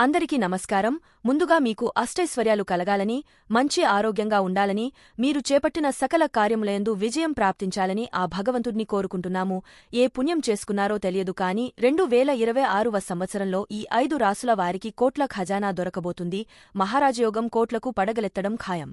అందరికీ నమస్కారం. ముందుగా మీకు అష్టైశ్వర్యాలు కలగాలని, మంచి ఆరోగ్యంగా ఉండాలని, మీరు చేపట్టిన సకల కార్యములందు విజయం ప్రాప్తించాలని ఆ భగవంతుడిని కోరుకుంటున్నాము. ఏ పుణ్యం చేసుకున్నారో తెలియదు కానీ 2026వ సంవత్సరంలో ఈ 5 రాసుల వారికి కోట్ల ఖజానా దొరకబోతుంది. మహారాజయోగం కోట్లకు పడగలెత్తడం ఖాయం.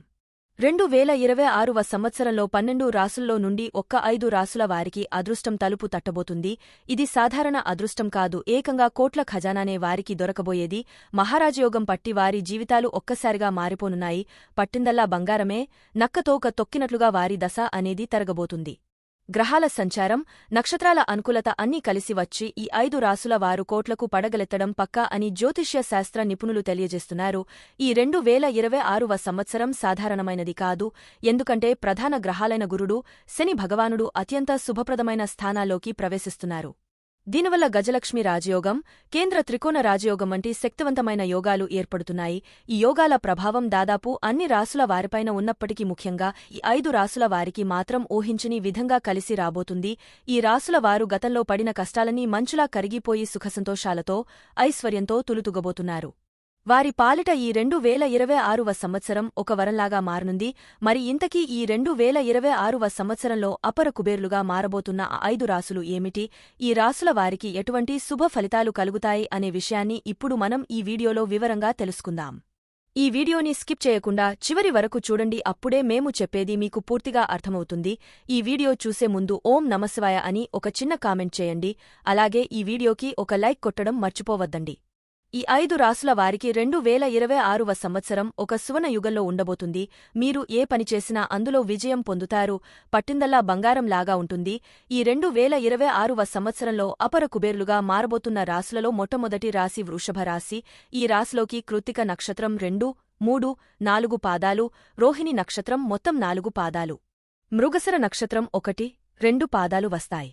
2026వ సంవత్సరంలో 12 రాసుల్లో నుండి ఒక్క 5 రాసుల వారికి అదృష్టం తలుపు తట్టబోతుంది. ఇది సాధారణ అదృష్టం కాదు, ఏకంగా కోట్ల ఖజానానే వారికి దొరకబోయేది. మహారాజయోగం పట్టి వారి జీవితాలు ఒక్కసారిగా మారిపోనున్నాయి. పట్టిందల్లా బంగారమే, నక్కతోక తొక్కినట్లుగా వారి దశ అనేది తరగబోతుంది. గ్రహాల సంచారం, నక్షత్రాల అనుకూలత అన్నీ కలిసి వచ్చి ఈ 5 రాసుల వారు కోట్లకు పడగలెత్తడం పక్కా అని జ్యోతిష్య శాస్త్ర నిపుణులు తెలియజేస్తున్నారు. ఈ 2026వ సంవత్సరం సాధారణమైనది కాదు. ఎందుకంటే ప్రధాన గ్రహాలైన గురుడు, శని భగవానుడు అత్యంత శుభప్రదమైన స్థానాల్లోకి ప్రవేశిస్తున్నారు. దీనివల్ల గజలక్ష్మి రాజయోగం, కేంద్ర త్రికోణ రాజయోగం వంటి శక్తివంతమైన యోగాలు ఏర్పడుతున్నాయి. ఈ యోగాల ప్రభావం దాదాపు అన్ని రాసుల వారిపైన ఉన్నప్పటికీ ముఖ్యంగా ఈ 5 రాసుల వారికి మాత్రం ఊహించని విధంగా కలిసి రాబోతుంది. ఈ రాసుల వారు గతంలో పడిన కష్టాలన్నీ మంచులా కరిగిపోయి సుఖసంతోషాలతో, ఐశ్వర్యంతో తులుతుగబోతున్నారు. వారి పాలిట ఈ 2026వ సంవత్సరం ఒక వరంలాగా మారనుంది. మరి ఇంతకీ ఈ 2026వ సంవత్సరంలో అపర కుబేర్లుగా మారబోతున్న ఆ 5 రాసులు ఏమిటి? ఈ రాసుల వారికి ఎటువంటి శుభ ఫలితాలు కలుగుతాయి అనే విషయాన్ని ఇప్పుడు మనం ఈ వీడియోలో వివరంగా తెలుసుకుందాం. ఈ వీడియోని స్కిప్ చేయకుండా చివరి వరకు చూడండి, అప్పుడే మేము చెప్పేది మీకు పూర్తిగా అర్థమవుతుంది. ఈ వీడియో చూసే ముందు ఓం నమశివాయ అని ఒక చిన్న కామెంట్ చేయండి. అలాగే ఈ వీడియోకి ఒక లైక్ కొట్టడం మర్చిపోవద్దండి. ఈ 5 రాసుల వారికి 2026వ సంవత్సరం ఒక సువర్ణ యుగంలో ఉండబోతుంది. మీరు ఏ పని చేసినా అందులో విజయం పొందుతారు. పట్టిందల్లా బంగారంలాగా ఉంటుంది. ఈ 2026వ సంవత్సరంలో అపర కుబేర్లుగా మారబోతున్న రాసులలో మొట్టమొదటి రాశి వృషభ రాశి. ఈ రాశిలోకి కృత్తిక నక్షత్రం 2, 3, 4 పాదాలు, రోహిణి నక్షత్రం మొత్తం 4 పాదాలు, మృగశిర నక్షత్రం 1, 2 పాదాలు వస్తాయి.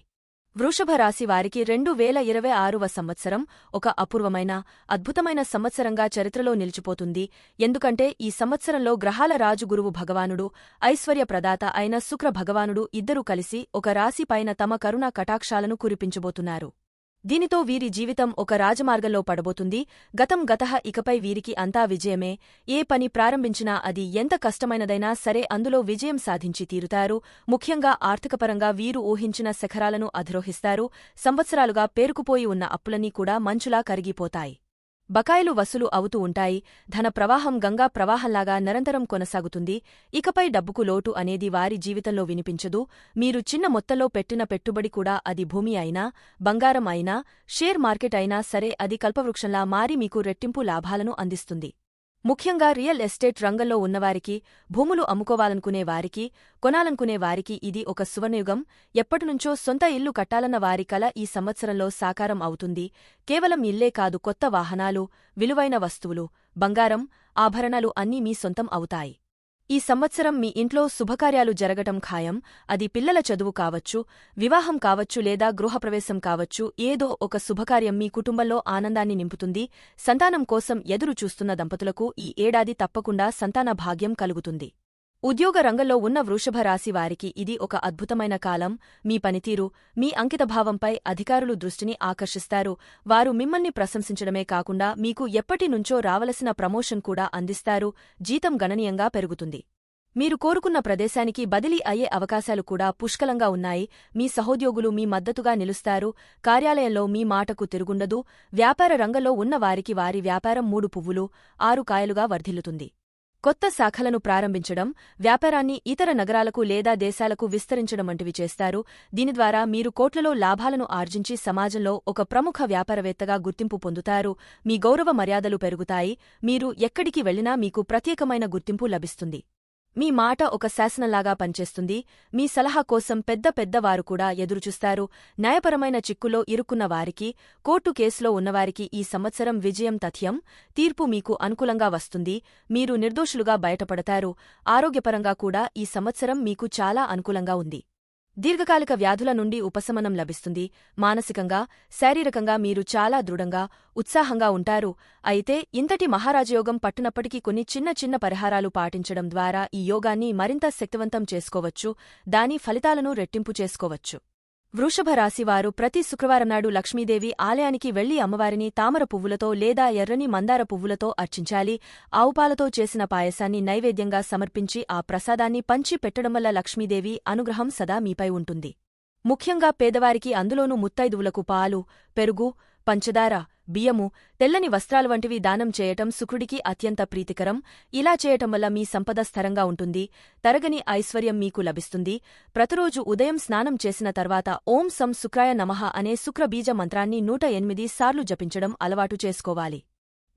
వృషభ రాశి వారికి 2026వ సంవత్సరం ఒక అపూర్వమైన, అద్భుతమైన సంవత్సరంగా చరిత్రలో నిలిచిపోతుంది. ఎందుకంటే ఈ సంవత్సరంలో గ్రహాల రాజు గురువు భగవానుడు, ఐశ్వర్య ప్రదాత అయిన శుక్ర భగవానుడు ఇద్దరూ కలిసి ఒక రాశిపైన తమ కరుణా కటాక్షాలను కురిపించబోతున్నారు. దీనితో వీరి జీవితం ఒక రాజమార్గంలో పడబోతుంది. గతం గతః, ఇకపై వీరికి అంతా విజయమే. ఏ పని ప్రారంభించినా అది ఎంత కష్టమైనదైనా సరే అందులో విజయం సాధించి తీరుతారు. ముఖ్యంగా ఆర్థికపరంగా వీరు ఊహించిన శిఖరాలను అధిరోహిస్తారు. సంవత్సరాలుగా పేరుకుపోయి ఉన్న అప్పులన్నీ కూడా మంచులా కరిగిపోతాయి. బకాయిలు వసూలు అవుతూ ఉంటాయి. ధన ప్రవాహం గంగా ప్రవాహంలాగా నిరంతరం కొనసాగుతుంది. ఇకపై డబ్బుకు లోటు అనేది వారి జీవితంలో వినిపించదు. మీరు చిన్న మొత్తంలో పెట్టిన పెట్టుబడి కూడా, అది భూమి అయినా, బంగారం అయినా, షేర్ మార్కెట్ అయినా సరే, అది కల్పవృక్షంలా మారి మీకు రెట్టింపు లాభాలను అందిస్తుంది. ముఖ్యంగా రియల్ ఎస్టేట్ రంగంలో ఉన్నవారికి, భూములు అమ్ముకోవాలనుకునే వారికి, కొనాలనుకునే వారికి ఇది ఒక సువర్ణయుగం. ఎప్పటినుంచో సొంత ఇల్లు కట్టాలన్న వారి కల ఈ సంవత్సరంలో సాకారం అవుతుంది. కేవలం ఇల్లే కాదు, కొత్త వాహనాలు, విలువైన వస్తువులు, బంగారం, ఆభరణాలు అన్నీ మీ సొంతం అవుతాయి. ఈ సంవత్సరం మీ ఇంట్లో శుభకార్యాలు జరగటం ఖాయం. అది పిల్లల చదువు కావచ్చు, వివాహం కావచ్చు లేదా గృహప్రవేశం కావచ్చు. ఏదో ఒక శుభకార్యం మీ కుటుంబంలో ఆనందాన్ని నింపుతుంది. సంతానం కోసం ఎదురు చూస్తున్న దంపతులకు ఈ ఏడాది తప్పకుండా సంతాన భాగ్యం కలుగుతుంది. ఉద్యోగ రంగంలో ఉన్న వృషభ రాశి వారికి ఇది ఒక అద్భుతమైన కాలం. మీ పనితీరు, మీ అంకితభావంపై అధికారులు దృష్టిని ఆకర్షిస్తారు. వారు మిమ్మల్ని ప్రశంసించడమే కాకుండా మీకు ఎప్పటినుంచో రావలసిన ప్రమోషన్ కూడా అందిస్తారు. జీతం గణనీయంగా పెరుగుతుంది. మీరు కోరుకున్న ప్రదేశానికి బదిలీ అయ్యే అవకాశాలు కూడా పుష్కలంగా ఉన్నాయి. మీ సహోద్యోగులు మీ మద్దతుగా నిలుస్తారు. కార్యాలయంలో మీ మాటకు తిరుగుండదు. వ్యాపార రంగంలో ఉన్న వారికి వారి వ్యాపారం 3 పువ్వులు, 6 కాయలుగా వర్ధిల్లుతుంది. కొత్త శాఖలను ప్రారంభించడం, వ్యాపారాన్ని ఇతర నగరాలకు లేదా దేశాలకు విస్తరించడం వంటివి చేస్తారు. దీని ద్వారా మీరు కోట్లలో లాభాలను ఆర్జించి సమాజంలో ఒక ప్రముఖ వ్యాపారవేత్తగా గుర్తింపు పొందుతారు. మీ గౌరవ మర్యాదలు పెరుగుతాయి. మీరు ఎక్కడికి వెళ్లినా మీకు ప్రత్యేకమైన గుర్తింపు లభిస్తుంది. మీ మాట ఒక శాసనంలాగా పనిచేస్తుంది. మీ సలహా కోసం పెద్ద పెద్దవారు కూడా ఎదురుచూస్తారు. న్యాయపరమైన చిక్కుల్లో ఇరుక్కున్న వారికి, కోర్టు కేసులో ఉన్నవారికి ఈ సంవత్సరం విజయం తథ్యం. తీర్పు మీకు అనుకూలంగా వస్తుంది. మీరు నిర్దోషులుగా బయటపడతారు. ఆరోగ్యపరంగా కూడా ఈ సంవత్సరం మీకు చాలా అనుకూలంగా ఉంది. దీర్ఘకాలిక వ్యాధుల నుండి ఉపశమనం లభిస్తుంది. మానసికంగా, శారీరకంగా మీరు చాలా దృఢంగా, ఉత్సాహంగా ఉంటారు. అయితే ఇంతటి మహారాజయోగం పట్టునప్పటికీ కొన్ని చిన్న చిన్న పరిహారాలు పాటించడం ద్వారా ఈ యోగాన్ని మరింత శక్తివంతం చేసుకోవచ్చు. దాని ఫలితాలను రెట్టింపు చేసుకోవచ్చు. వృషభ రాశివారు ప్రతి శుక్రవారం నాడు లక్ష్మీదేవి ఆలయానికి వెళ్లి అమ్మవారిని తామర పువ్వులతో లేదా ఎర్రని మందార పువ్వులతో అర్చించాలి. ఆవుపాలతో చేసిన పాయసాన్ని నైవేద్యంగా సమర్పించి ఆ ప్రసాదాన్ని పంచి పెట్టడం వల్ల లక్ష్మీదేవి అనుగ్రహం సదా మీపై ఉంటుంది. ముఖ్యంగా పేదవారికి, అందులోనూ ముత్తైదువులకు పాలు, పెరుగు, పంచదార, బియ్యము, తెల్లని వస్త్రాలు వంటివి దానం చేయటం శుక్రుడికి అత్యంత ప్రీతికరం. ఇలా చేయటం వల్ల మీ సంపద స్థిరంగా ఉంటుంది. తరగని ఐశ్వర్యం మీకు లభిస్తుంది. ప్రతిరోజు ఉదయం స్నానం చేసిన తర్వాత ఓం సం శుక్రాయ నమః అనే శుక్రబీజ మంత్రాన్ని 108 సార్లు జపించడం అలవాటు చేసుకోవాలి.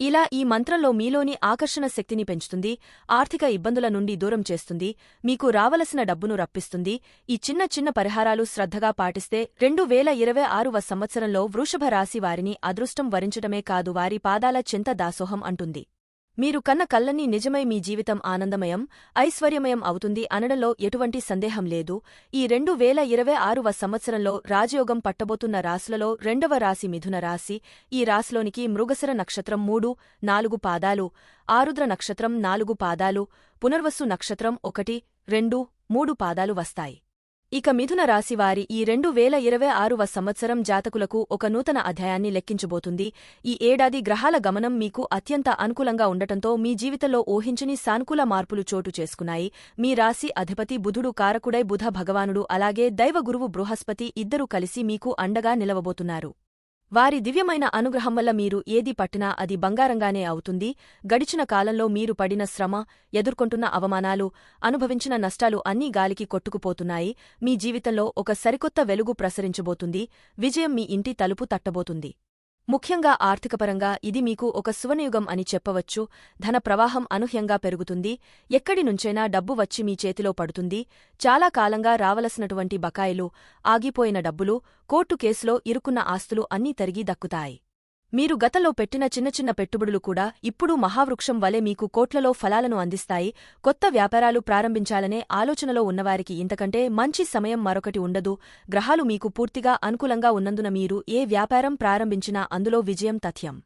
ఇలా ఈ మంత్రంలో మీలోని ఆకర్షణ శక్తిని పెంచుతుంది, ఆర్థిక ఇబ్బందుల నుండి దూరం చేస్తుంది, మీకు రావలసిన డబ్బును రప్పిస్తుంది. ఈ చిన్న చిన్న పరిహారాలు శ్రద్ధగా పాటిస్తే 2026వ సంవత్సరంలో వృషభ రాశి వారిని అదృష్టం వరించడమే కాదు, వారి పాదాల చెంత దాసోహం అంటుంది. మీరు కన్న కళ్ళన్నీ నిజమై మీ జీవితం ఆనందమయం, ఐశ్వర్యమయం అవుతుంది అనడంలో ఎటువంటి సందేహం లేదు. ఈ 2026వ సంవత్సరంలో రాజయోగం పట్టబోతున్న రాశులలో రెండవ రాశి మిథున రాశి. ఈ రాశిలోనికి మృగశిర నక్షత్రం 3, 4 పాదాలు, ఆరుద్ర నక్షత్రం 4 పాదాలు, పునర్వసు నక్షత్రం 1, 2, 3 పాదాలు వస్తాయి. ఇక మిథున రాశివారి ఈ 2026వ సంవత్సరం జాతకులకు ఒక నూతన అధ్యాయాన్ని లెక్కించబోతుంది. ఈ ఏడాది గ్రహాల గమనం మీకు అత్యంత అనుకూలంగా ఉండటంతో మీ జీవితంలో ఊహించని సానుకూల మార్పులు చోటు చేసుకున్నాయి. మీ రాశి అధిపతి బుధుడు కారకుడై బుధ భగవానుడు అలాగే దైవగురువు బృహస్పతి ఇద్దరూ కలిసి మీకు అండగా నిలవబోతున్నారు. వారి దివ్యమైన అనుగ్రహం వల్ల మీరు ఏది పట్టినా అది బంగారంగానే అవుతుంది. గడిచిన కాలంలో మీరు పడిన శ్రమ, ఎదుర్కొంటున్న అవమానాలు, అనుభవించిన నష్టాలు అన్నీ గాలికి కొట్టుకుపోతున్నాయి. మీ జీవితంలో ఒక సరికొత్త వెలుగు ప్రసరించబోతుంది. విజయం మీ ఇంటి తలుపు తట్టబోతుంది. ముఖ్యంగా ఆర్థికపరంగా ఇది మీకు ఒక సువర్ణయుగం అని చెప్పవచ్చు. ధన ప్రవాహం అనూహ్యంగా పెరుగుతుంది. ఎక్కడి నుంచైనా డబ్బు వచ్చి మీ చేతిలో పడుతుంది. చాలా కాలంగా రావలసినటువంటి బకాయిలు, ఆగిపోయిన డబ్బులు, కోర్టు కేసులో ఇరుక్కున్న ఆస్తులు అన్నీ తిరిగి దక్కుతాయి. మీరు గతంలో పెట్టిన చిన్న చిన్న పెట్టుబడులు కూడా ఇప్పుడు మహావృక్షం వలె మీకు కోట్లలో ఫలాలను అందిస్తాయి. కొత్త వ్యాపారాలు ప్రారంభించాలనే ఆలోచనలో ఉన్నవారికి ఇంతకంటే మంచి సమయం మరొకటి ఉండదు. గ్రహాలు మీకు పూర్తిగా అనుకూలంగా ఉన్నందున మీరు ఏ వ్యాపారం ప్రారంభించినా అందులో విజయం తథ్యం.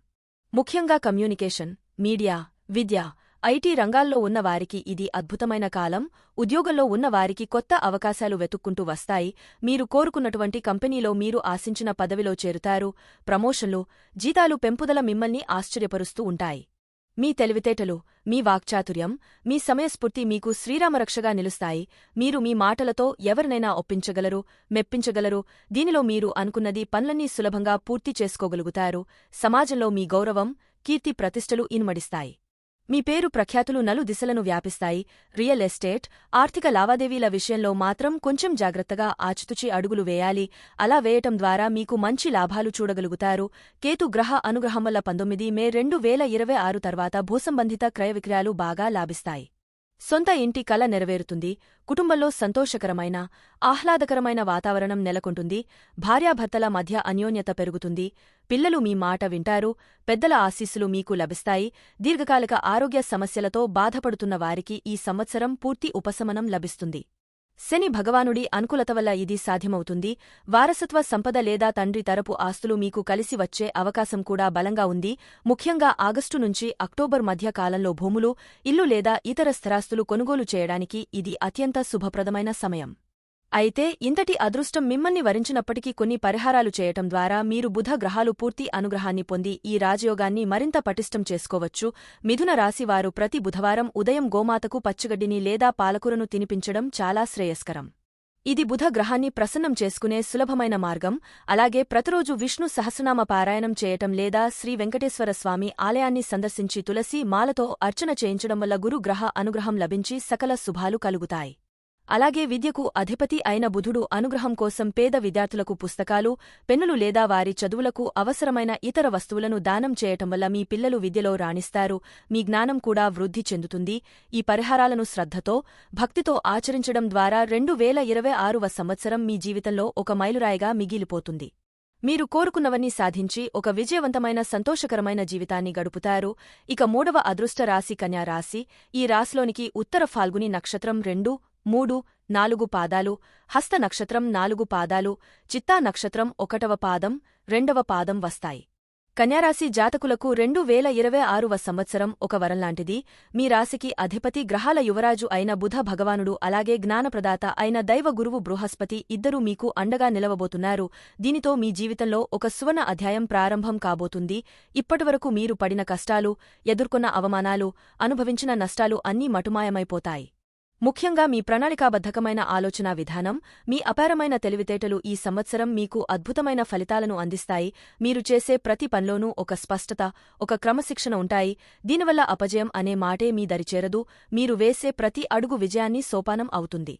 ముఖ్యంగా కమ్యూనికేషన్, మీడియా, విద్య, ఐటీ రంగాల్లో ఉన్నవారికి ఇది అద్భుతమైన కాలం. ఉద్యోగంలో ఉన్నవారికి కొత్త అవకాశాలు వెతుక్కుంటూ వస్తాయి. మీరు కోరుకున్నటువంటి కంపెనీలో మీరు ఆశించిన పదవిలో చేరుతారు. ప్రమోషన్లు, జీతాలు పెంపుదల మిమ్మల్ని ఆశ్చర్యపరుస్తూ ఉంటాయి. మీ తెలివితేటలు, మీ వాక్చాతుర్యం, మీ సమయస్ఫూర్తి మీకు శ్రీరామరక్షగా నిలుస్తాయి. మీరు మీ మాటలతో ఎవరినైనా ఒప్పించగలరు, మెప్పించగలరు. దీనిలో మీరు అనుకున్నది పనులన్నీ సులభంగా పూర్తి చేసుకోగలుగుతారు. సమాజంలో మీ గౌరవం, కీర్తి ప్రతిష్టలు ఇనుమడిస్తాయి. మీ పేరు ప్రఖ్యాతులు నలు దిశలను వ్యాపిస్తాయి. రియల్ ఎస్టేట్, ఆర్థిక లావాదేవీల విషయంలో మాత్రం కొంచెం జాగ్రత్తగా ఆచితూచి అడుగులు వేయాలి. అలా వేయటం ద్వారా మీకు మంచి లాభాలు చూడగలుగుతారు. కేతు గ్రహ అనుగ్రహం వల్ల 19 మే 2026 తర్వాత భూసంబంధిత క్రయ విక్రయాలు బాగా లాభిస్తాయి. సొంత ఇంటి కల నెరవేరుతుంది. కుటుంబంలో సంతోషకరమైన, ఆహ్లాదకరమైన వాతావరణం నెలకొంటుంది. భార్యాభర్తల మధ్య అన్యోన్యత పెరుగుతుంది. పిల్లలు మీ మాట వింటారు. పెద్దల ఆశీస్సులు మీకు లభిస్తాయి. దీర్ఘకాలిక ఆరోగ్య సమస్యలతో బాధపడుతున్న వారికి ఈ సంవత్సరం పూర్తి ఉపశమనం లభిస్తుంది. శని భగవానుడి అనుకూలత వల్ల ఇది సాధ్యమవుతుంది. వారసత్వ సంపద లేదా తండ్రి తరపు ఆస్తులు మీకు కలిసి వచ్చే అవకాశం కూడా బలంగా ఉంది. ముఖ్యంగా ఆగస్టు నుంచి అక్టోబర్ మధ్య కాలంలో భూములు, ఇల్లు లేదా ఇతర స్థిరాస్తులు కొనుగోలు చేయడానికి ఇది అత్యంత శుభప్రదమైన సమయం. అయితే ఇంతటి అదృష్టం మిమ్మల్ని వరించినప్పటికీ కొన్ని పరిహారాలు చేయటం ద్వారా మీరు బుధ గ్రహాలు పూర్తి అనుగ్రహాన్ని పొంది ఈ రాజయోగాన్ని మరింత పటిష్టం చేసుకోవచ్చు. మిథున రాశివారు ప్రతి బుధవారం ఉదయం గోమాతకు పచ్చిగడ్డిని లేదా పాలకూరను తినిపించడం చాలా శ్రేయస్కరం. ఇది బుధ గ్రహాన్ని ప్రసన్నం చేసుకునే సులభమైన మార్గం. అలాగే ప్రతిరోజు విష్ణు సహస్రనామ పారాయణం చేయటం లేదా శ్రీ వెంకటేశ్వర స్వామి ఆలయాన్ని సందర్శించి తులసి మాలతో అర్చన చేయించడం వల్ల గురు గ్రహ అనుగ్రహం లభించి సకల శుభాలు కలుగుతాయి. అలాగే విద్యకు అధిపతి అయిన బుధుడు అనుగ్రహం కోసం పేద విద్యార్థులకు పుస్తకాలు, పెన్నులు లేదా వారి చదువులకు అవసరమైన ఇతర వస్తువులను దానం చేయటం వల్ల మీ పిల్లలు విద్యలో రాణిస్తారు. మీ జ్ఞానం కూడా వృద్ధి చెందుతుంది. ఈ పరిహారాలను శ్రద్ధతో, భక్తితో ఆచరించడం ద్వారా 2026వ సంవత్సరం మీ జీవితంలో ఒక మైలురాయిగా మిగిలిపోతుంది. మీరు కోరుకున్నవన్నీ సాధించి ఒక విజయవంతమైన సంతోషకరమైన జీవితాన్ని గడుపుతారు. ఇక మూడవ అదృష్ట రాశి కన్యా రాశి. ఈ రాశిలోనికి ఉత్తర ఫాల్గుని నక్షత్రం 2, 3, 4 పాదాలు, హస్త నక్షత్రం 4 పాదాలు, చిత్తా నక్షత్రం 1వ పాదం, 2వ పాదం వస్తాయి. కన్యారాశి జాతకులకు 2026వ సంవత్సరం ఒక వరంలాంటిది. మీ రాశికి అధిపతి గ్రహాల యువరాజు అయిన బుధ భగవానుడు అలాగే జ్ఞానప్రదాత అయిన దైవ గురువు బృహస్పతి ఇద్దరూ మీకు అండగా నిలవబోతున్నారు. దీనితో మీ జీవితంలో ఒక సువర్ణ అధ్యాయం ప్రారంభం కాబోతుంది. ఇప్పటివరకు మీరు పడిన కష్టాలు, ఎదుర్కొన్న అవమానాలు, అనుభవించిన నష్టాలు అన్నీ మటుమాయమైపోతాయి. ముఖ్యంగా మీ ప్రణాళికాబద్ధకమైన ఆలోచనా విధానం, మీ అపారమైన తెలివితేటలు ఈ సంవత్సరం మీకు అద్భుతమైన ఫలితాలను అందిస్తాయి. మీరు చేసే ప్రతి పనిలోనూ ఒక స్పష్టత, ఒక క్రమశిక్షణ ఉంటాయి. దీనివల్ల అపజయం అనే మాటే మీ దరిచేరదు. మీరు వేసే ప్రతి అడుగు విజయాన్ని సోపానం అవుతుంది.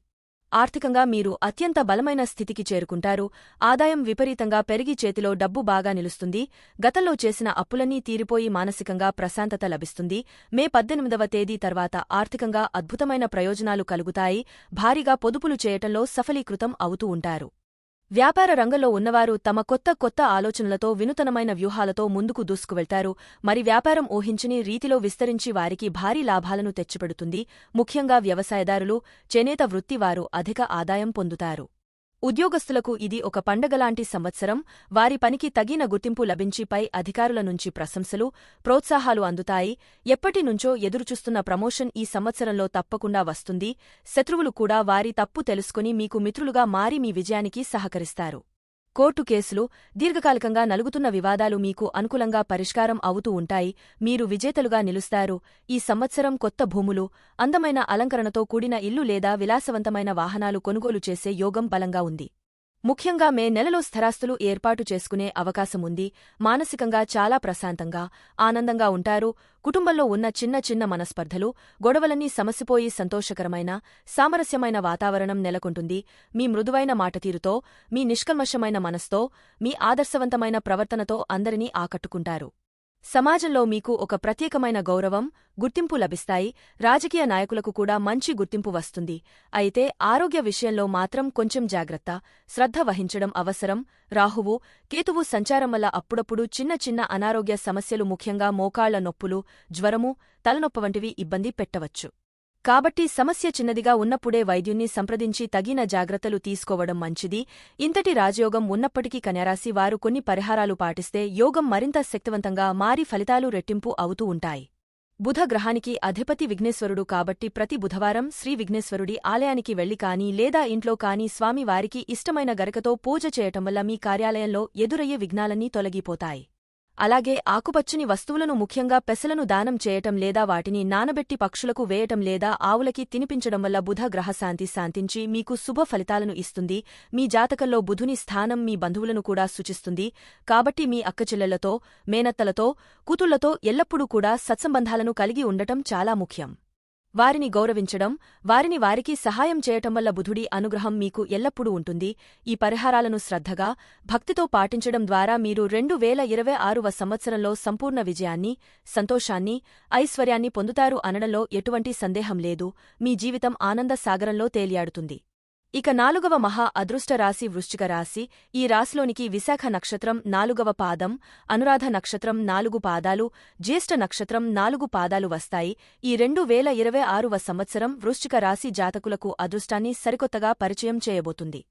ఆర్థికంగా మీరు అత్యంత బలమైన స్థితికి చేరుకుంటారు. ఆదాయం విపరీతంగా పెరిగి చేతిలో డబ్బు బాగా నిలుస్తుంది. గతంలో చేసిన అప్పులన్నీ తీరిపోయి మానసికంగా ప్రశాంతత లభిస్తుంది. మే 18వ తేదీ తర్వాత ఆర్థికంగా అద్భుతమైన ప్రయోజనాలు కలుగుతాయి. భారీగా పొదుపులు చేయటంలో సఫలీకృతం అవుతూ ఉంటారు. వ్యాపార రంగంలో ఉన్నవారు తమ కొత్త ఆలోచనలతో వినూతనమైన వ్యూహాలతో ముందుకు దూసుకువెళ్తారు. మరి వ్యాపారం ఊహించని రీతిలో విస్తరించి వారికి భారీ లాభాలను తెచ్చిపెడుతుంది. ముఖ్యంగా వ్యవసాయదారులు, చేనేత వృత్తి వారు అధిక ఆదాయం పొందుతారు. ఉద్యోగస్తులకు ఇది ఒక పండగలాంటి సంవత్సరం. వారి పనికి తగిన గుర్తింపు లభించి పై అధికారుల నుంచి ప్రశంసలు, ప్రోత్సాహాలు అందుతాయి. ఎప్పటినుంచో ఎదురుచూస్తున్న ప్రమోషన్ ఈ సంవత్సరంలో తప్పకుండా వస్తుంది. శత్రువులు కూడా వారి తప్పు తెలుసుకుని మీకు మిత్రులుగా మారి మీ విజయానికి సహకరిస్తారు. కోర్టు కేసులు, దీర్ఘకాలికంగా నలుగుతున్న వివాదాలు మీకు అనుకూలంగా పరిష్కారం అవుతూ ఉంటాయి. మీరు విజేతలుగా నిలుస్తారు. ఈ సంవత్సరం కొత్త భూములు, అందమైన అలంకరణతో కూడిన ఇల్లు లేదా విలాసవంతమైన వాహనాలు కొనుగోలు చేసే యోగం బలంగా ఉంది. ముఖ్యంగా మే నెలలో స్థిరాస్తులు ఏర్పాటు చేసుకునే అవకాశముంది. మానసికంగా చాలా ప్రశాంతంగా, ఆనందంగా ఉంటారు. కుటుంబంలో ఉన్న చిన్న మనస్పర్ధలు, గొడవలన్నీ సమసిపోయి సంతోషకరమైన, సామరస్యమైన వాతావరణం నెలకొంటుంది. మీ మృదువైన మాటతీరుతో, మీ నిష్కల్మషమైన మనస్తో, మీ ఆదర్శవంతమైన ప్రవర్తనతో అందరినీ ఆకట్టుకుంటారు. సమాజంలో మీకు ఒక ప్రత్యేకమైన గౌరవం, గుర్తింపు లభిస్తాయి. రాజకీయ నాయకులకు కూడా మంచి గుర్తింపు వస్తుంది. అయితే ఆరోగ్య విషయంలో మాత్రం కొంచెం జాగ్రత్త, శ్రద్ధ వహించడం అవసరం. రాహువు, కేతువు సంచారం వల్ల అప్పుడప్పుడు చిన్న అనారోగ్య సమస్యలు, ముఖ్యంగా మోకాళ్ల నొప్పులు, జ్వరము, తలనొప్పి వంటివి ఇబ్బంది పెట్టవచ్చు. కాబట్టి సమస్య చిన్నదిగా ఉన్నప్పుడే వైద్యుణ్ణి సంప్రదించి తగిన జాగ్రత్తలు తీసుకోవడం మంచిది. ఇంతటి రాజయోగం ఉన్నప్పటికీ కన్యారాశి వారు కొన్ని పరిహారాలు పాటిస్తే యోగం మరింత శక్తివంతంగా మారి ఫలితాలు రెట్టింపు అవుతూ ఉంటాయి. బుధ గ్రహానికి అధిపతి విఘ్నేశ్వరుడు కాబట్టి ప్రతి బుధవారం శ్రీ విఘ్నేశ్వరుడి ఆలయానికి వెళ్లి కానీ లేదా ఇంట్లో కానీ స్వామి వారికి ఇష్టమైన గరికతో పూజ చేయటం వల్ల మీ కార్యాలయంలో ఎదురయ్యే విఘ్నాలన్నీ తొలగిపోతాయి. అలాగే ఆకుపచ్చని వస్తువులను, ముఖ్యంగా పెసలను దానం చేయటం లేదా వాటిని నానబెట్టి పక్షులకు వేయటం లేదా ఆవులకి తినిపించడం వల్ల బుధ గ్రహశాంతి శాంతించి మీకు శుభ ఫలితాలను ఇస్తుంది. మీ జాతకంలో బుధుని స్థానం మీ బంధువులను కూడా సూచిస్తుంది. కాబట్టి మీ అక్కచెల్లెళ్లతో, మేనత్తలతో, కూతుళ్లతో ఎల్లప్పుడూ కూడా సత్సంబంధాలను కలిగి ఉండటం చాలా ముఖ్యం. వారిని గౌరవించడం, వారికి సహాయం చేయటం వల్ల బుధుడి అనుగ్రహం మీకు ఎల్లప్పుడూ ఉంటుంది. ఈ పరిహారాలను శ్రద్ధగా, భక్తితో పాటించడం ద్వారా మీరు 2026వ సంవత్సరంలో సంపూర్ణ విజయాన్ని, సంతోషాన్ని, ఐశ్వర్యాన్ని పొందుతారు అనడంలో ఎటువంటి సందేహం లేదు. మీ జీవితం ఆనంద సాగరంలో తేలియాడుతుంది. ఇక 4వ మహా అదృష్ట రాశి వృశ్చిక రాశి. ఈ రాశిలోనికి విశాఖ నక్షత్రం 4వ పాదం, అనురాధ నక్షత్రం 4 పాదాలు, జ్యేష్ఠ నక్షత్రం 4 పాదాలు వస్తాయి. ఈ 2026వ సంవత్సరం వృశ్చిక రాశి జాతకులకు అదృష్టాన్ని సరికొత్తగా పరిచయం చేయబోతుంది.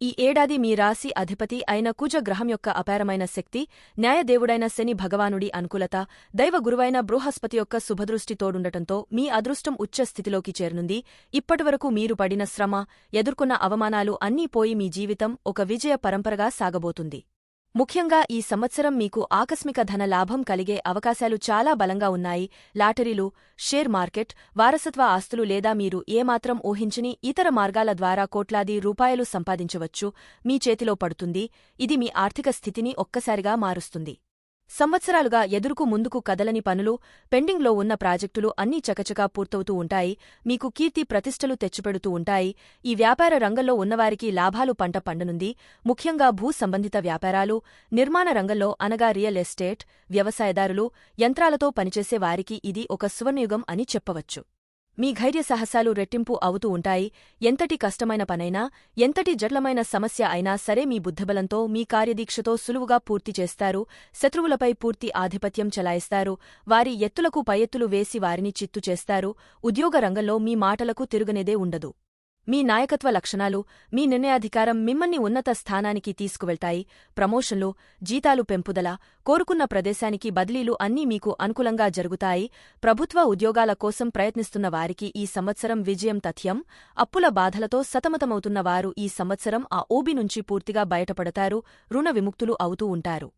ఈ ఏడాది మీ రాశి అధిపతి అయిన కుజ గ్రహం యొక్క అపారమైన శక్తి, న్యాయదేవుడైన శని భగవానుడి అనుకూలత, దైవ గురువైన బృహస్పతి యొక్క శుభదృష్టి తోడుండటంతో మీ అదృష్టం ఉచ్చ స్థితిలోకి చేరనుంది. ఇప్పటివరకు మీరు పడిన శ్రమ, ఎదుర్కొన్న అవమానాలు అన్నీ పోయి మీ జీవితం ఒక విజయ పరంపరగా సాగబోతుంది. ముఖ్యంగా ఈ సంవత్సరం మీకు ఆకస్మిక ధన లాభం కలిగే అవకాశాలు చాలా బలంగా ఉన్నాయి. లాటరీలు, షేర్ మార్కెట్, వారసత్వ ఆస్తులు లేదా మీరు ఏమాత్రం ఊహించని ఇతర మార్గాల ద్వారా కోట్లాది రూపాయలు సంపాదించవచ్చు. మీ చేతిలో పడుతుంది. ఇది మీ ఆర్థిక స్థితిని ఒక్కసారిగా మారుస్తుంది. సంవత్సరాలుగా ఎదురుకు ముందుకు కదలని పనులు, పెండింగ్లో ఉన్న ప్రాజెక్టులు అన్నీ చకచకా పూర్తవుతూ ఉంటాయి. మీకు కీర్తి ప్రతిష్టలు తెచ్చిపెడుతూ ఉంటాయి. ఈ వ్యాపార రంగంలో ఉన్నవారికి లాభాలు పంట పండనుంది. ముఖ్యంగా భూ సంబంధిత వ్యాపారాలు, నిర్మాణ రంగంలో అనగా రియల్ ఎస్టేట్, వ్యవసాయదారులు, యంత్రాలతో పనిచేసే వారికి ఇది ఒక సువర్ణయుగం అని చెప్పవచ్చు. మీ ధైర్య సాహసాలు రెట్టింపు అవుతూ ఉంటాయి. ఎంతటి కష్టమైన పనైనా, ఎంతటి జటిలమైన సమస్య అయినా సరే మీ బుద్ధిబలంతో, మీ కార్యదీక్షతో సులువుగా పూర్తి చేస్తారు. శత్రువులపై పూర్తి ఆధిపత్యం చెలాయిస్తారు. వారి ఎత్తులకు పై ఎత్తులు వేసి వారిని చిత్తు చేస్తారు. ఉద్యోగ రంగంలో మీ మాటలకు తిరుగనేదే ఉండదు. మీ నాయకత్వ లక్షణాలు, మీ నిర్ణయాధికారం మిమ్మల్ని ఉన్నత స్థానానికి తీసుకువెళ్తాయి. ప్రమోషన్లు, జీతాలు పెంపుదల, కోరుకున్న ప్రదేశానికి బదిలీలు అన్నీ మీకు అనుకూలంగా జరుగుతాయి. ప్రభుత్వ ఉద్యోగాల కోసం ప్రయత్నిస్తున్న వారికి ఈ సంవత్సరం విజయం తథ్యం. అప్పుల బాధలతో సతమతమవుతున్న వారు ఈ సంవత్సరం ఆ ఊబి నుంచి పూర్తిగా బయటపడతారు. రుణ విముక్తులు అవుతూ ఉంటారు.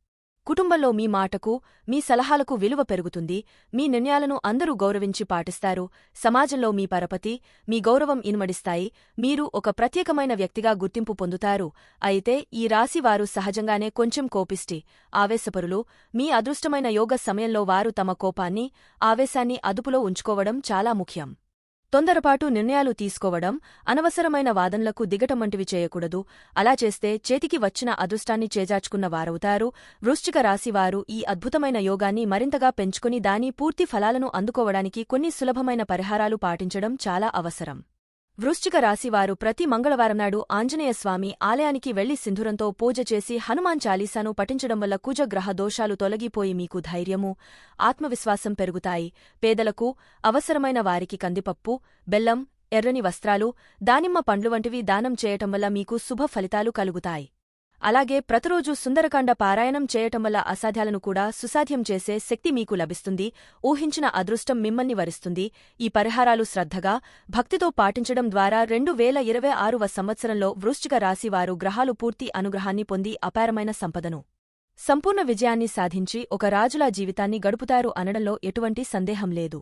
కుటుంబంలో మీ మాటకు, మీ సలహాలకు విలువ పెరుగుతుంది. మీ నిర్ణయాలను అందరూ గౌరవించి పాటిస్తారు. సమాజంలో మీ పరపతి, మీ గౌరవం ఇనుమడిస్తాయి. మీరు ఒక ప్రత్యేకమైన వ్యక్తిగా గుర్తింపు పొందుతారు. అయితే ఈ రాశివారు సహజంగానే కొంచెం కోపిష్టి, ఆవేశపరులు. మీ అదృష్టమైన యోగ సమయంలో వారు తమ కోపాన్ని, ఆవేశాన్ని అదుపులో ఉంచుకోవడం చాలా ముఖ్యం. తొందరపాటు నిర్ణయాలు తీసుకోవడం, అనవసరమైన వాదనలకు దిగటమంటివి చేయకూడదు. అలా చేస్తే చేతికి వచ్చిన అదృష్టాన్ని చేజార్చుకున్న వారవుతారు. వృశ్చిక రాశివారు ఈ అద్భుతమైన యోగాన్ని మరింతగా పెంచుకుని దాని పూర్తి ఫలాలను అందుకోవడానికి కొన్ని సులభమైన పరిహారాలు పాటించడం చాలా అవసరం. వృశ్చిక రాశివారు ప్రతి మంగళవారంనాడు ఆంజనేయస్వామి ఆలయానికి వెళ్లి సింధూరంతో పూజ చేసి హనుమాన్ చాలీసాను పఠించడం వల్ల కుజగ్రహ దోషాలు తొలగిపోయి మీకు ధైర్యము, ఆత్మవిశ్వాసం పెరుగుతాయి. పేదలకు, అవసరమైన వారికి కందిపప్పు, బెల్లం, ఎర్రని వస్త్రాలు, దానిమ్మ పండ్లు వంటివి దానం చేయటం వల్ల మీకు శుభ ఫలితాలు కలుగుతాయి. అలాగే ప్రతిరోజూ సుందరకాండ పారాయణం చేయటం వల్ల అసాధ్యాలను కూడా సుసాధ్యం చేసే శక్తి మీకు లభిస్తుంది. ఊహించిన అదృష్టం మిమ్మల్ని వరిస్తుంది. ఈ పరిహారాలు శ్రద్ధగా, భక్తితో పాటించడం ద్వారా 2026వ సంవత్సరంలో వృశ్చిక రాశివారు గ్రహాలు పూర్తి అనుగ్రహాన్ని పొంది అపారమైన సంపదను, సంపూర్ణ విజయాన్ని సాధించి ఒక రాజులా జీవితాన్ని గడుపుతారు అనడంలో ఎటువంటి సందేహం లేదు.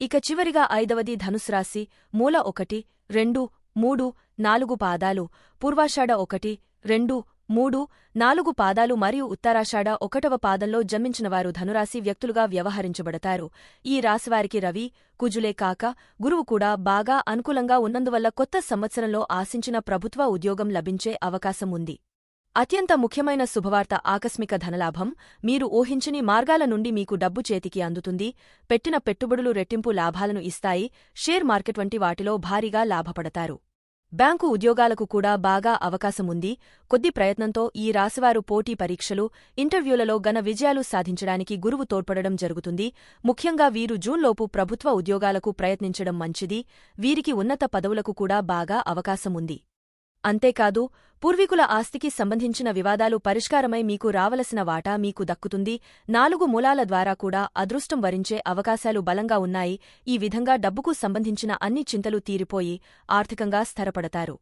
ఇక చివరిగా 5వది ధనుసు రాశి. మూల 1, 2, 3, 4 పాదాలు, పూర్వాషాఢ 1, 2, 3, 4 పాదాలు మరియు ఉత్తరాషాఢ 1వ పాదంలో జన్మించినవారు ధనురాశి వ్యక్తులుగా వ్యవహరించబడతారు. ఈ రాశివారికి రవి, కుజులే కాక గురువు కూడా బాగా అనుకూలంగా ఉన్నందువల్ల కొత్త సంవత్సరంలో ఆశించిన ప్రభుత్వ ఉద్యోగం లభించే అవకాశం ఉంది. అత్యంత ముఖ్యమైన శుభవార్త ఆకస్మిక ధనలాభం. మీరు ఊహించని మార్గాల నుండి మీకు డబ్బు చేతికి అందుతుంది. పెట్టిన పెట్టుబడులు రెట్టింపు లాభాలను ఇస్తాయి. షేర్ మార్కెట్ వంటి వాటిలో భారీగా లాభపడతారు. బ్యాంకు ఉద్యోగాలకు కూడా బాగా అవకాశముంది. కొద్ది ప్రయత్నంతో ఈ రాశివారు పోటీ పరీక్షలు, ఇంటర్వ్యూలలో ఘన విజయాలు సాధించడానికి గురువు తోడ్పడడం జరుగుతుంది. ముఖ్యంగా వీరు జూన్లోపు ప్రభుత్వ ఉద్యోగాలకు ప్రయత్నించడం మంచిది. వీరికి ఉన్నత పదవులకు కూడా బాగా అవకాశముంది. అంతేకాదు, పూర్వీకుల ఆస్తికి సంబంధించిన వివాదాలు పరిష్కారమై మీకు రావలసిన వాటా మీకు దక్కుతుంది. 4 మూలాల ద్వారా కూడా అదృష్టం వరించే అవకాశాలు బలంగా ఉన్నాయి. ఈ విధంగా డబ్బుకు సంబంధించిన అన్ని చింతలు తీరిపోయి ఆర్థికంగా స్థిరపడతారు.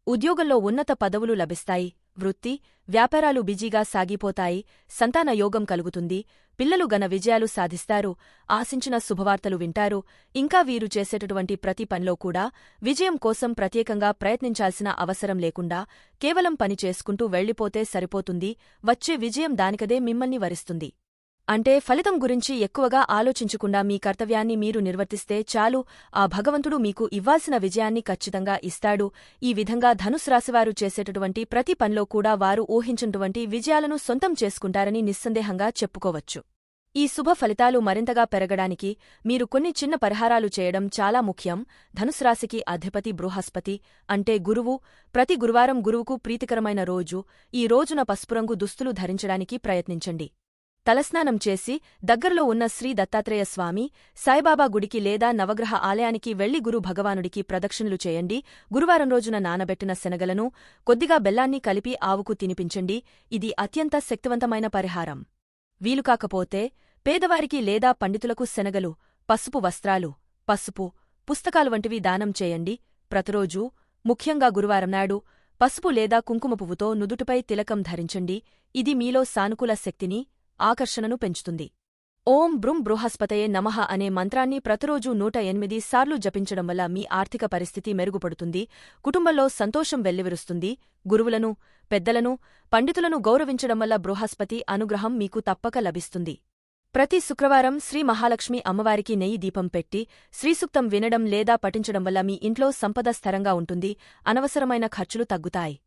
ఉద్యోగంలో ఉన్నత పదవులు లభిస్తాయి. వృత్తి, వ్యాపారాలు బిజీగా సాగిపోతాయి. సంతాన యోగం కలుగుతుంది. పిల్లలు ఘన విజయాలు సాధిస్తారు. ఆశించిన శుభవార్తలు వింటారు. ఇంకా వీరు చేసేటటువంటి ప్రతి పనిలో కూడా విజయం కోసం ప్రత్యేకంగా ప్రయత్నించాల్సిన అవసరం లేకుండా కేవలం పని చేసుకుంటూ వెళ్లిపోతే సరిపోతుంది. వచ్చే విజయం దానికదే మిమ్మల్ని వరిస్తుంది. అంటే ఫలితం గురించి ఎక్కువగా ఆలోచించకుండా మీ కర్తవ్యాన్ని మీరు నిర్వర్తిస్తే చాలు. ఆ భగవంతుడు మీకు ఇవ్వాల్సిన విజయాన్ని ఖచ్చితంగా ఇస్తాడు. ఈ విధంగా ధనుసు రాశివారు చేసేటటువంటి ప్రతి పనిలో కూడా వారు ఊహించినటువంటి విజయాలను సొంతం చేసుకుంటారని నిస్సందేహంగా చెప్పుకోవచ్చు. ఈ శుభ ఫలితాలు మరింతగా పెరగడానికి మీరు కొన్ని చిన్న పరిహారాలు చేయడం చాలా ముఖ్యం. ధనుసు రాశికి అధిపతి బృహస్పతి, అంటే గురువు. ప్రతి గురువారం గురువుకు ప్రీతికరమైన రోజు. ఈ రోజున పసుపురంగు దుస్తులు ధరించడానికి ప్రయత్నించండి. తలస్నానం చేసి దగ్గరలో ఉన్న శ్రీ దత్తాత్రేయ స్వామి, సాయిబాబా గుడికి లేదా నవగ్రహ ఆలయానికి వెళ్లి గురు భగవానుడికి ప్రదక్షిణలు చేయండి. గురువారం రోజున నానబెట్టిన శనగలను, కొద్దిగా బెల్లాన్ని కలిపి ఆవుకు తినిపించండి. ఇది అత్యంత శక్తివంతమైన పరిహారం. వీలుకాకపోతే పేదవారికి లేదా పండితులకు శనగలు, పసుపు వస్త్రాలు, పసుపు, పుస్తకాలు వంటివి దానం చేయండి. ప్రతిరోజూ, ముఖ్యంగా గురువారం నాడు, పసుపు లేదా కుంకుమ పువ్వుతో నుదుటిపై తిలకం ధరించండి. ఇది మీలో సానుకూల శక్తిని, ఆకర్షణను పెంచుతుంది. ఓం బృం బృహస్పతయే నమః అనే మంత్రాన్ని ప్రతిరోజూ 108 సార్లు జపించడం వల్ల మీ ఆర్థిక పరిస్థితి మెరుగుపడుతుంది. కుటుంబంలో సంతోషం వెల్లివిరుస్తుంది. గురువులను, పెద్దలను, పండితులను గౌరవించడం వల్ల బృహస్పతి అనుగ్రహం మీకు తప్పక లభిస్తుంది. ప్రతి శుక్రవారం శ్రీ మహాలక్ష్మి అమ్మవారికి నెయ్యి దీపం పెట్టి శ్రీసూక్తం వినడం లేదా పఠించడం వల్ల మీ ఇంట్లో సంపద స్థిరంగా ఉంటుంది. అనవసరమైన ఖర్చులు తగ్గుతాయి.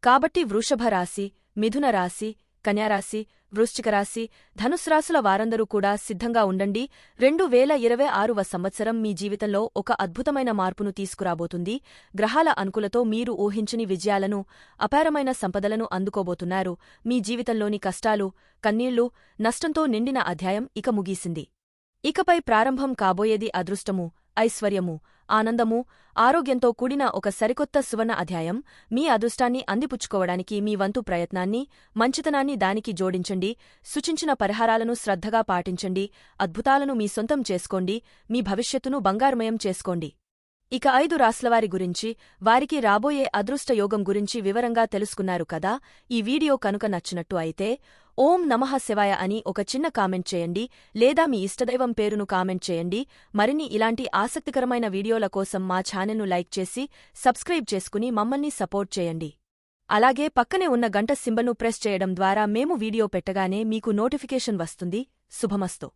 కాబట్టి వృషభ రాశి, మిథున రాశి, కన్యారాశి, వృశ్చిక రాశి, ధనుసు రాశుల వారందరూ కూడా సిద్ధంగా ఉండండి. 2026వ సంవత్సరం మీ జీవితంలో ఒక అద్భుతమైన మార్పును తీసుకురాబోతుంది. గ్రహాల అనుకూలతో మీరు ఊహించని విజయాలను, అపారమైన సంపదలను అందుకోబోతున్నారు. మీ జీవితంలోని కష్టాలు, కన్నీళ్లు, నష్టంతో నిండిన అధ్యాయం ఇక ముగిసింది. ఇకపై ప్రారంభం కాబోయేది అదృష్టము, ఐశ్వర్యము, ఆనందము, ఆరోగ్యంతో కూడిన ఒక సరికొత్త సువర్ణ అధ్యాయం. మీ అదృష్టాన్ని అందిపుచ్చుకోవడానికి మీ వంతు ప్రయత్నాన్ని, మంచితనాన్ని దానికి జోడించండి. సూచించిన పరిహారాలను శ్రద్ధగా పాటించండి. అద్భుతాలను మీ సొంతం చేసుకోండి. మీ భవిష్యత్తును బంగారుమయం చేసుకోండి. ఇక 5 రాశులవారి గురించి, వారికి రాబోయే అదృష్ట యోగం గురించి వివరంగా తెలుసుకున్నారు కదా. ఈ వీడియో కనుక నచ్చినట్టు అయితే ఓం నమః శివాయ అని ఒక చిన్న కామెంట్ చేయండి, లేదా మీ ఇష్టదైవం పేరును కామెంట్ చేయండి. మరిన్ని ఇలాంటి ఆసక్తికరమైన వీడియోల కోసం మా ఛానల్ను లైక్ చేసి సబ్స్క్రైబ్ చేసుకుని మమ్మల్ని సపోర్ట్ చేయండి. అలాగే పక్కనే ఉన్న గంట సింబల్ను ప్రెస్ చేయడం ద్వారా మేము వీడియో పెట్టగానే మీకు నోటిఫికేషన్ వస్తుంది. శుభమస్తు.